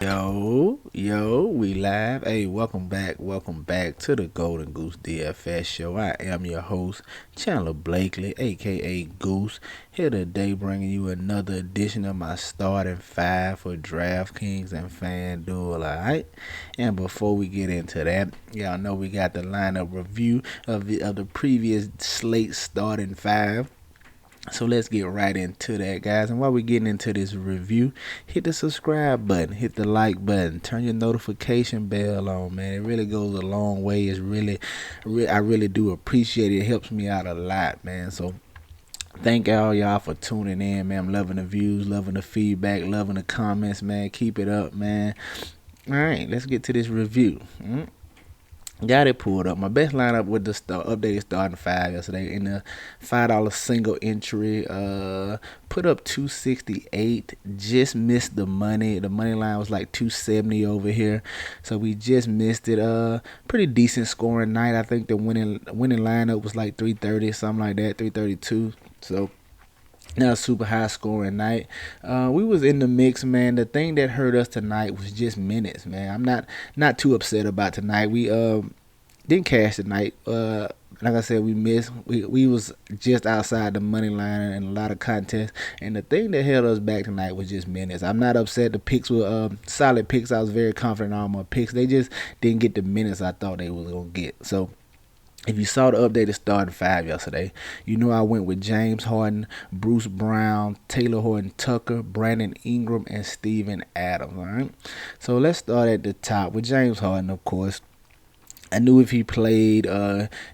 Yo, we live. Hey, welcome back to the Golden Goose DFS show. I am your host, Chandler Blakely, aka Goose, here today bringing you another edition of my starting five for Draftkings and Fanduel, alright? And before we get into that, y'all know we got the lineup review of the previous slate starting five. So let's get right into that, guys. And while we're getting into this review, hit the subscribe button, hit the like button, turn your notification bell on, man. It really goes a long way. It's I really do appreciate it. It helps me out a lot, man. So thank all y'all for tuning in, man. I'm loving the views, loving the feedback, loving the comments, man. Keep it up, man. All right, let's get to this review. Got it pulled up. My best lineup with the updated starting five yesterday in the $5 single entry. Put up 268. Just missed the money. The money line was like 270 over here, so we just missed it. Pretty decent scoring night. I think the winning lineup was like 330, something like that, 332. So not a super high scoring night. We was in the mix, man. The thing that hurt us tonight was just minutes, man. I'm not too upset about tonight. We didn't cash tonight. Like I said, we missed. We was just outside the money line in a lot of contests. And the thing that held us back tonight was just minutes. I'm not upset. The picks were solid picks. I was very confident on my picks. They just didn't get the minutes I thought they was gonna get. So if you saw the updated starting five yesterday, you know I went with James Harden, Bruce Brown, Taylor Horton Tucker, Brandon Ingram, and Steven Adams. All right. So let's start at the top with James Harden, of course. I knew if he played,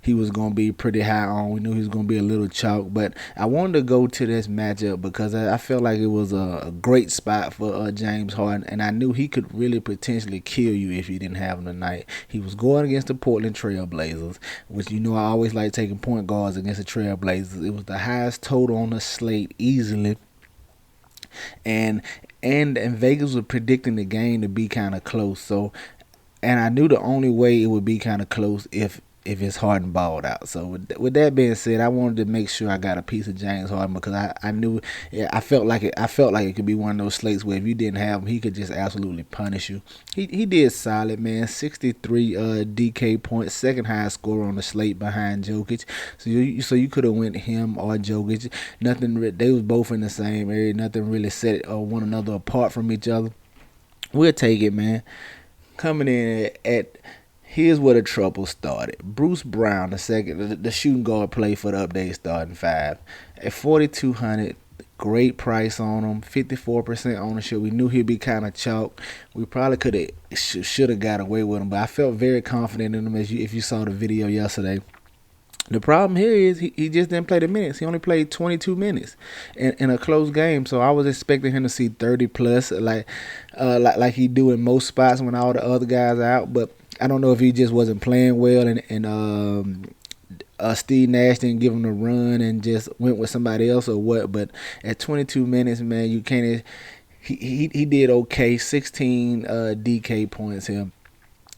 he was going to be pretty high on. We knew he was going to be a little chalk. But I wanted to go to this matchup because I felt like it was a great spot for James Harden. And I knew he could really potentially kill you if you didn't have him tonight. He was going against the Portland Trail Blazers, which you know I always like taking point guards against the Trail Blazers. It was the highest total on the slate easily. And Vegas was predicting the game to be kind of close. And I knew the only way it would be kind of close if it's Harden balled out. So with that being said, I wanted to make sure I got a piece of James Harden because I knew I felt like it could be one of those slates where if you didn't have him, he could just absolutely punish you. He did solid, man. 63 DK points, second highest scorer on the slate behind Jokic. So you could have went him or Jokic. They was both in the same area. Nothing really set one another apart from each other. We'll take it, man. Coming in at here's where the trouble started. Bruce Brown, the shooting guard, played for the update starting five at 4,200. Great price on him, 54% ownership. We knew he'd be kind of chalk. We probably should have got away with him, but I felt very confident in him if you saw the video yesterday. The problem here is he just didn't play the minutes. He only played 22 minutes in a close game. So I was expecting him to see 30 plus, like he do in most spots when all the other guys are out. But I don't know if he just wasn't playing well and Steve Nash didn't give him the run and just went with somebody else or what. But at 22 minutes, man, you can't. He did okay. 16 DK points here.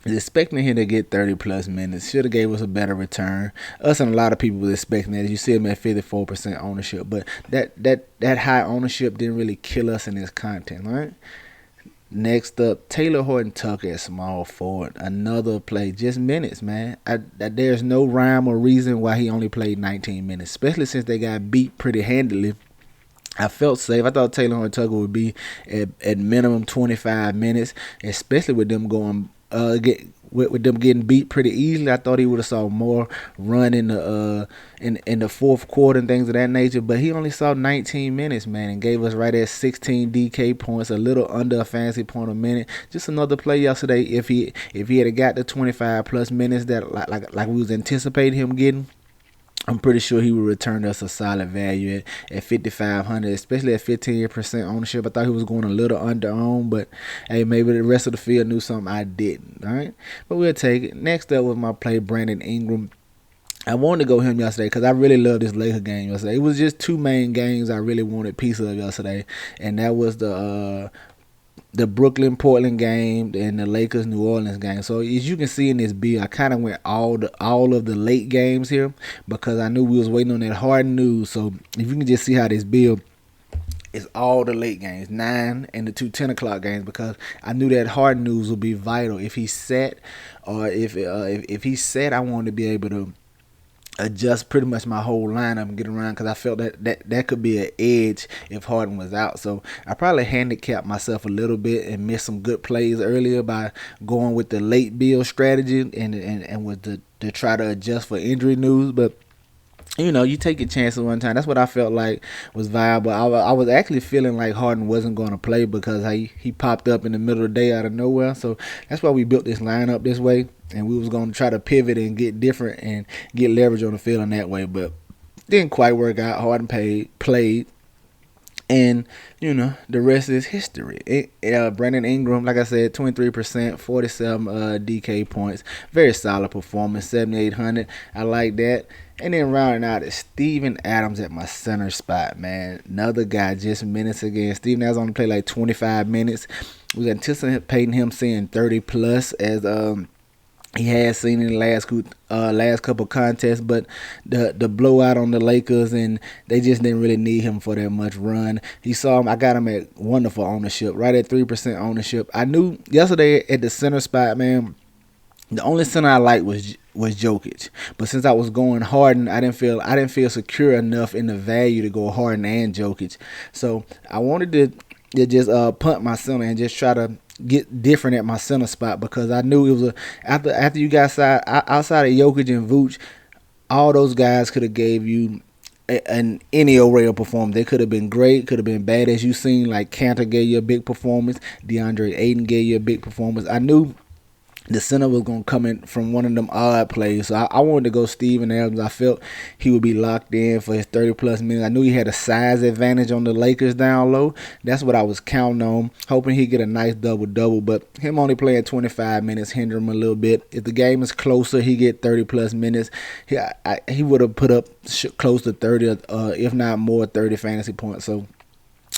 Expecting him to get 30 plus minutes. Should have gave us a better return. Us and a lot of people was expecting that. You see him at 54% ownership, but that high ownership didn't really kill us in this content, right? Next up, Taylor Horton Tucker at small forward. Another play, just minutes, man. There's no rhyme or reason why he only played 19 minutes, especially since they got beat pretty handily. I felt safe. I thought Taylor Horton Tucker would be at minimum 25 minutes, especially with them going with them getting beat pretty easily. I thought he would have saw more run in the fourth quarter and things of that nature, but he only saw 19 minutes, man, and gave us right at 16 DK points, a little under a fancy point a minute. Just another play yesterday. If he had got the 25 plus minutes that like we was anticipating him getting, I'm pretty sure he would return us a solid value at 5,500, especially at 15% ownership. I thought he was going a little under on, but hey, maybe the rest of the field knew something I didn't. All right, but we'll take it. Next up was my play, Brandon Ingram. I wanted to go him yesterday because I really loved this Laker game yesterday. It was just two main games I really wanted a piece of yesterday, and that was the Brooklyn-Portland game and the Lakers-New Orleans game. So as you can see in this bill, I kind of went all of the late games here because I knew we was waiting on that Harden news. So if you can just see how this bill is all the late games, 9 and the 2 10 o'clock games, because I knew that Harden news would be vital. If he sat, or if he sat, I wanted to be able to adjust pretty much my whole lineup and get around, because I felt that could be an edge if Harden was out. So I probably handicapped myself a little bit and missed some good plays earlier by going with the late build strategy and with the to try to adjust for injury news. But you take your chances one time. That's what I felt like was viable. I was actually feeling like Harden wasn't going to play because he popped up in the middle of the day out of nowhere. So that's why we built this lineup this way, and we was going to try to pivot and get different and get leverage on the field in that way. But didn't quite work out. Harden played. And, the rest is history. Brandon Ingram, like I said, 23%, 47 DK points. Very solid performance, 7,800. I like that. And then rounding out is Steven Adams at my center spot, man. Another guy, just minutes again. Steven Adams only played like 25 minutes. Was anticipating him seeing 30 plus as he had seen in the last couple contests, but the blowout on the Lakers, and they just didn't really need him for that much run. He saw him. I got him at wonderful ownership, right at 3% ownership. I knew yesterday at the center spot, man, the only center I liked was Jokic, but since I was going Harden, I didn't feel secure enough in the value to go Harden and Jokic. So I wanted to just punt my center and just try to get different at my center spot, because I knew it was after you got outside of Jokic and Vooch, all those guys could have gave you any array of performance. They could have been great, could have been bad, as you seen. Like Cantor gave you a big performance, DeAndre Ayton gave you a big performance. I knew the center was going to come in from one of them odd plays. So I wanted to go Steven Adams. I felt he would be locked in for his 30-plus minutes. I knew he had a size advantage on the Lakers down low. That's what I was counting on, hoping he'd get a nice double-double. But him only playing 25 minutes hinder him a little bit. If the game is closer, he get 30-plus minutes. He would have put up close to 30, if not more, 30 fantasy points. So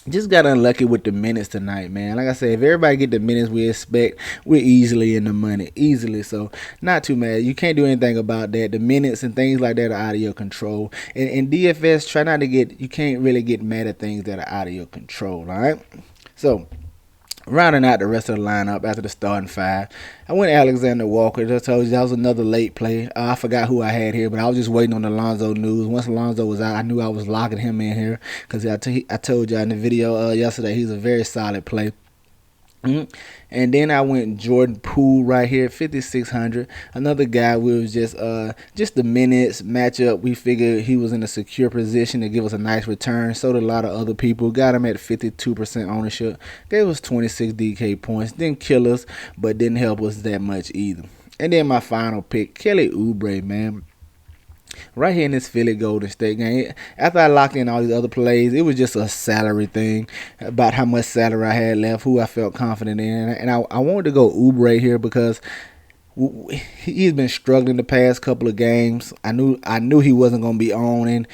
just got unlucky with the minutes tonight, man. Like I said, if everybody get the minutes we expect, we're easily in the money. Easily. So not too mad. You can't do anything about that. The minutes and things like that are out of your control. And in DFS, you can't really get mad at things that are out of your control, all right? So rounding out the rest of the lineup after the starting five, I went Alexander Walker. I told you that was another late play. I forgot who I had here, but I was just waiting on the Lonzo news. Once Lonzo was out, I knew I was locking him in here, because I told you in the video yesterday, he's a very solid play. And then I went Jordan Poole right here, 5,600. Another guy, we was just the minutes matchup. We figured he was in a secure position to give us a nice return. So did a lot of other people. Got him at 52% ownership. Gave us 26 DK points. Didn't kill us, but didn't help us that much either. And then my final pick, Kelly Ubrey, man. Right here in this Philly Golden State game, after I locked in all these other plays, it was just a salary thing about how much salary I had left, who I felt confident in. And I wanted to go Ubrey here because he's been struggling the past couple of games. I knew he wasn't going to be on, and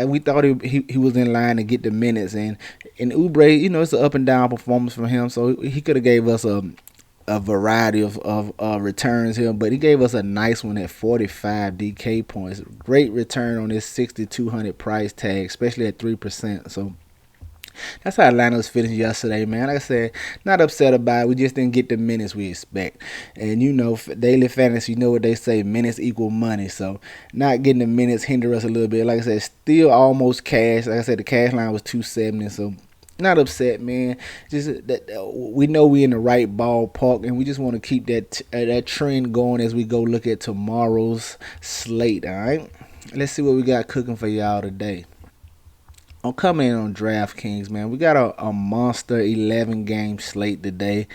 we thought he was in line to get the minutes. And Ubrey, it's an up and down performance from him, so he could have gave us a variety of returns here, but he gave us a nice one at 45 DK points. Great return on this 6,200 price tag, especially at 3%. So that's how Atlanta was finished yesterday, man. Like I said, not upset about it. We just didn't get the minutes we expect. And daily fantasy, what they say, minutes equal money. So not getting the minutes hinder us a little bit. Like I said, still almost cash. Like I said, the cash line was 270, so not upset, man. Just that we know we're in the right ballpark, and we just want to keep that trend going as we go look at tomorrow's slate. All right, let's see what we got cooking for y'all today. I'm coming in on DraftKings, man. We got a monster 11-game slate today.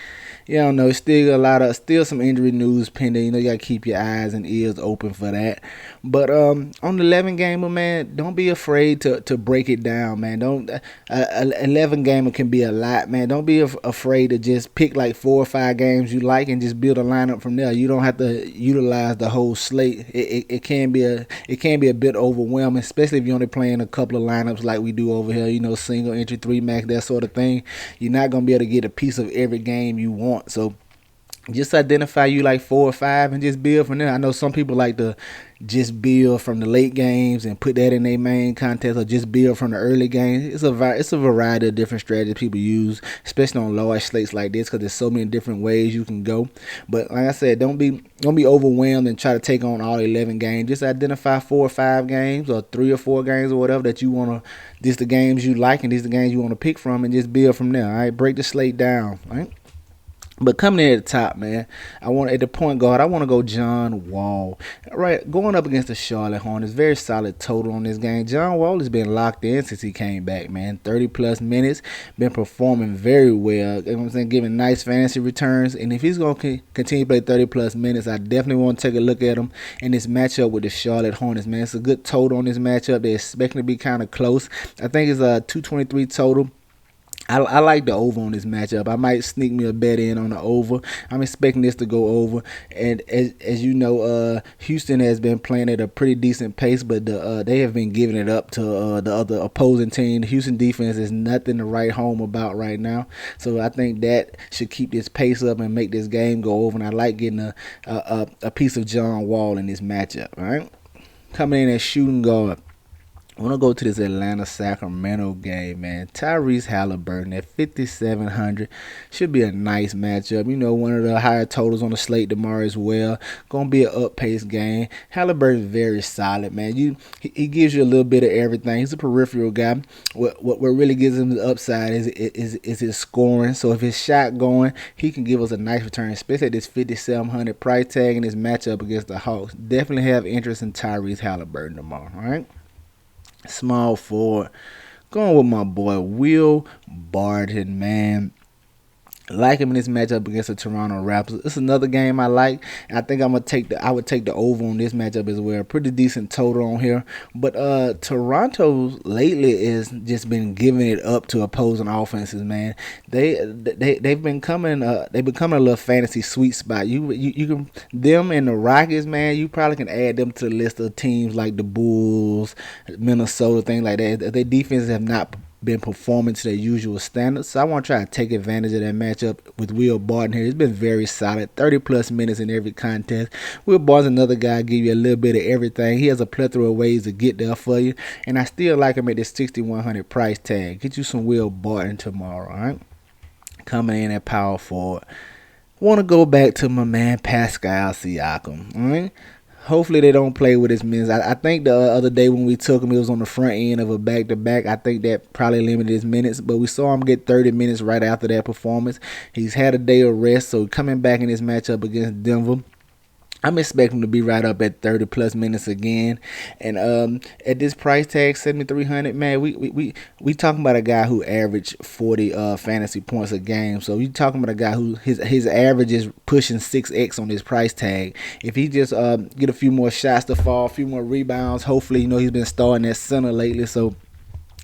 Still some injury news pending. You got to keep your eyes and ears open for that. But on the 11-gamer, man, don't be afraid to break it down, man. 11-gamer can be a lot, man. Don't be afraid to just pick like 4 or 5 games you like and just build a lineup from there. You don't have to utilize the whole slate. It can be a bit overwhelming, especially if you're only playing a couple of lineups like we do over here, single entry, 3 max, that sort of thing. You're not going to be able to get a piece of every game you want. So just identify you like 4 or 5 and just build from there. I know some people like to just build from the late games and put that in their main contest, or just build from the early games. It's a variety of different strategies people use, especially on large slates like this, because there's so many different ways you can go. But like I said, don't be overwhelmed and try to take on all 11 games. Just identify 4 or 5 games or 3 or 4 games or whatever that you want to. These the games you like and these the games you want to pick from, and just build from there. All right, break the slate down. All right. But coming in at the top, man, at the point guard, I want to go John Wall. Right, going up against the Charlotte Hornets, very solid total on this game. John Wall has been locked in since he came back, man. 30 plus minutes, been performing very well. You know what I'm saying, giving nice fantasy returns. And if he's going to continue to play 30 plus minutes, I definitely want to take a look at him in this matchup with the Charlotte Hornets, man. It's a good total on this matchup. They're expecting to be kind of close. I think it's a 223 total. I like the over on this matchup. I might sneak me a bet in on the over. I'm expecting this to go over. And as you know, Houston has been playing at a pretty decent pace, but they have been giving it up to the other opposing team. The Houston defense is nothing to write home about right now. So I think that should keep this pace up and make this game go over. And I like getting a piece of John Wall in this matchup. All right, coming in as shooting guard, I want to go to this Atlanta-Sacramento game, man. Tyrese Halliburton at 5,700 should be a nice matchup. You know, one of the higher totals on the slate tomorrow as well. Going to be an up-paced game. Halliburton's very solid, man. He gives you a little bit of everything. He's a peripheral guy. What really gives him the upside is his scoring. So if his shot going, he can give us a nice return, especially at this 5,700 price tag in this matchup against the Hawks. Definitely have interest in Tyrese Halliburton tomorrow, all right? Small forward, going with my boy Will Barton, man. Like him in this matchup against the Toronto Raptors. It's another game I like. I think I would take the over on this matchup as well. Pretty decent total on here. But Toronto lately is just been giving it up to opposing offenses, man. They've been coming a little fantasy sweet spot. You can them and the Rockets, man. You probably can add them to the list of teams like the Bulls, Minnesota, things like that. Their defenses have not been performing to their usual standards. So I want to try to take advantage of that matchup with Will Barton here. It's been very solid. 30 plus minutes in every contest. Will Barton's another guy, give you a little bit of everything. He has a plethora of ways to get there for you. And I still like him at this 6,100 price tag. Get you some Will Barton tomorrow, alright? Coming in at power forward. Want to go back to my man Pascal Siakam, alright? Hopefully they don't play with his minutes. I think the other day when we took him, it was on the front end of a back-to-back. I think that probably limited his minutes, but we saw him get 30 minutes right after that performance. He's had a day of rest, so coming back in this matchup against Denver, I'm expecting him to be right up at 30 plus minutes again. And at this price tag, 7,300, man, we talking about a guy who averaged 40 fantasy points a game. So you talking about a guy who his average is pushing 6x on his price tag. If he just get a few more shots to fall, a few more rebounds, hopefully, you know, he's been starting at center lately. So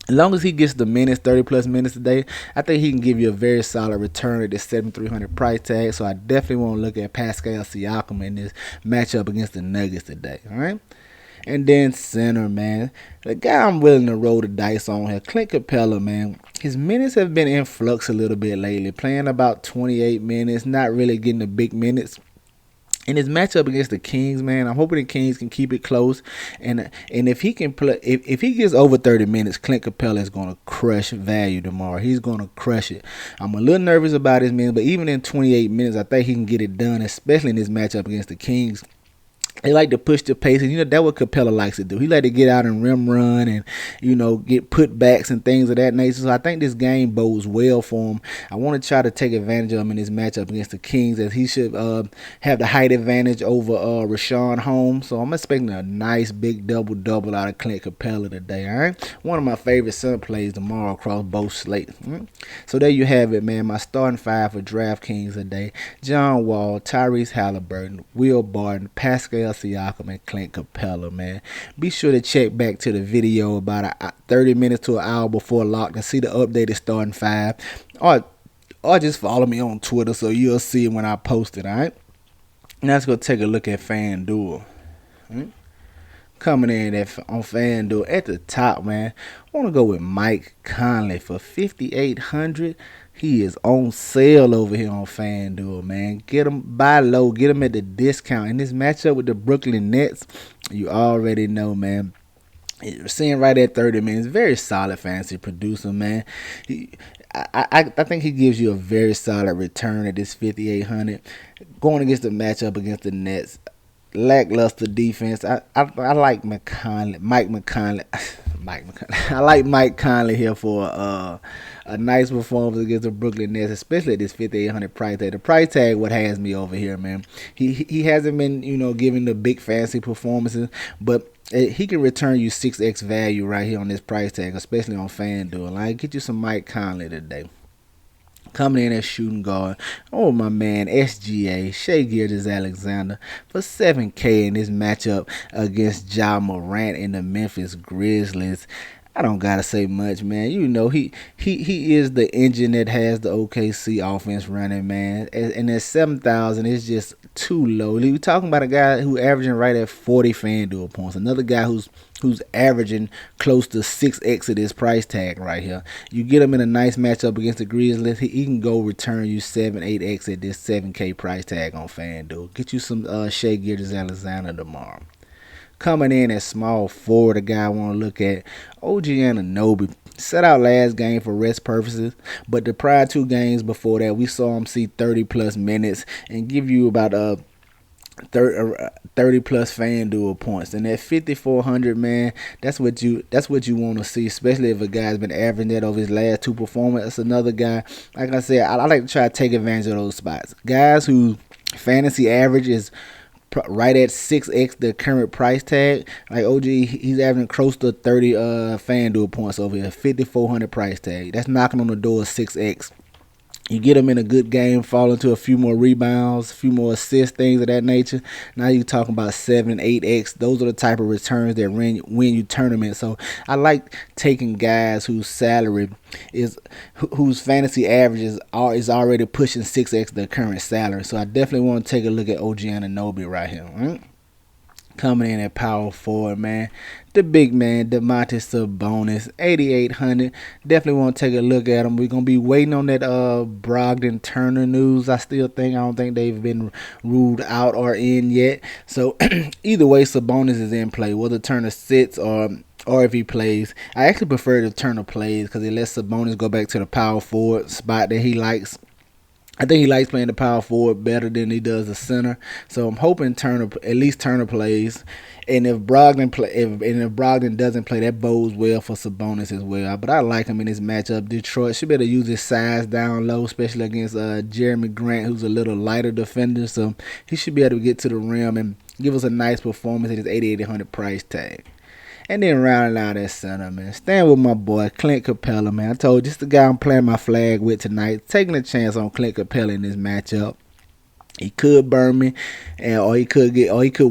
as long as he gets the minutes, 30 plus minutes a day, I think he can give you a very solid return at this 7,300 price tag. So I definitely want to look at Pascal Siakam in this matchup against the Nuggets today. All right. And then center, man. The guy I'm willing to roll the dice on here, Clint Capela, man. His minutes have been in flux a little bit lately, playing about 28 minutes, not really getting the big minutes. In his matchup against the Kings, man, I'm hoping the Kings can keep it close, and if he can play, if he gets over 30 minutes, Clint Capela is gonna crush value tomorrow. He's gonna crush it. I'm a little nervous about his minutes, but even in 28 minutes, I think he can get it done, especially in this matchup against the Kings. They like to push the pace, and you know that's what Capela likes to do. He like to get out and rim run, and you know get putbacks and things of that nature. So I think this game bodes well for him. I want to try to take advantage of him in this matchup against the Kings, as he should have the height advantage over Rashawn Holmes. So I'm expecting a nice big double out of Clint Capela today. All right, one of my favorite center plays tomorrow across both slates. So there you have it, man. My starting five for Draftkings today: John Wall, Tyrese Halliburton, Will Barton, Pascal Siakam, and Clint Capela, man. Be sure to check back to the video about 30 minutes to an hour before lock to see the updated starting five, or just follow me on Twitter so you'll see it when I post it. All right. Now let's go take a look at FanDuel. Coming in on FanDuel at the top, man. I want to go with Mike Conley for 5,800. He is on sale over here on FanDuel, man. Get him, buy low, get him at the discount. In this matchup with the Brooklyn Nets, you already know, man. Seeing right at 30 minutes, very solid fantasy producer, man. I think he gives you a very solid return at this 5,800. Going against the matchup against the Nets, lackluster defense. I like Mike McConley. I like Mike Conley here for a nice performance against the Brooklyn Nets, especially at this 5,800 price tag. The price tag what has me over here, man. He hasn't been giving the big fancy performances, but he can return you 6x value right here on this price tag, especially on FanDuel. I get you some Mike Conley today. Coming in as shooting guard, my man SGA, Shai Gilgeous-Alexander, for 7K in this matchup against Ja Morant in the Memphis Grizzlies. I don't gotta say much, man. He is the engine that has the OKC offense running, man. And at 7,000, it's just too low. We're talking about a guy who averaging right at 40 FanDuel points. Another guy who's averaging close to 6x of this price tag right here. You get him in a nice matchup against the Grizzlies, he can go return you 7, 8x at this 7K price tag on FanDuel. Get you some Shai Gilgeous-Alexander tomorrow. Coming in at small forward, a guy I want to look at, OG Anunoby. Set out last game for rest purposes, but the prior 2 games before that, we saw him see 30 plus minutes and give you about 30 plus FanDuel points. And at 5,400, man, that's what you want to see, especially if a guy's been averaging that over his last 2 performances. That's another guy. Like I said, I like to try to take advantage of those spots. Guys whose fantasy average is right at 6x the current price tag. Like OG, he's averaging close to 30 FanDuel points over here, 5,400 price tag. That's knocking on the door of 6x. You get him in a good game, fall into a few more rebounds, a few more assists, things of that nature. Now you're talking about 7, 8x. Those are the type of returns that win you tournaments. So I like taking guys whose fantasy average is already pushing 6x the current salary. So I definitely want to take a look at OG Anunoby right here. Right? Coming in at power forward, man. The big man, Domantas Sabonis, 8,800. Definitely want to take a look at him. We're going to be waiting on that Brogdon Turner news. I don't think they've been ruled out or in yet. So either way, Sabonis is in play. Whether Turner sits or if he plays. I actually prefer to Turner plays because it lets Sabonis go back to the power forward spot that he likes. I think he likes playing the power forward better than he does the center. So I'm hoping Turner plays. And if Brogdon doesn't play, that bodes well for Sabonis as well. But I like him in this matchup. Detroit should be able to use his size down low, especially against Jeremy Grant, who's a little lighter defender. So he should be able to get to the rim and give us a nice performance at his 8,800 price tag. And then rounding out that center, man. Staying with my boy, Clint Capela, man. I told you, just the guy I'm playing my flag with tonight. Taking a chance on Clint Capela in this matchup. He could burn me, or he could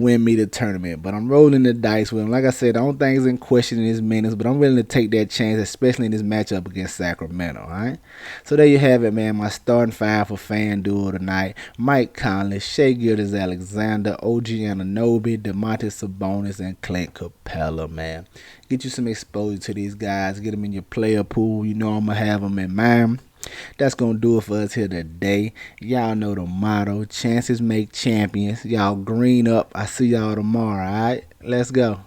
win me the tournament. But I'm rolling the dice with him. Like I said, the only thing is in question in his minutes, but I'm willing to take that chance, especially in this matchup against Sacramento. All right. So there you have it, man. My starting 5 for FanDuel tonight: Mike Conley, Shai Gilgeous-Alexander, OG Anunoby, Domantas Sabonis, and Clint Capela, man. Get you some exposure to these guys. Get them in your player pool. You know I'm gonna have them in mind. That's going to do it for us here today. Y'all know the motto: chances make champions. Y'all green up. I see y'all tomorrow, all right? Let's go.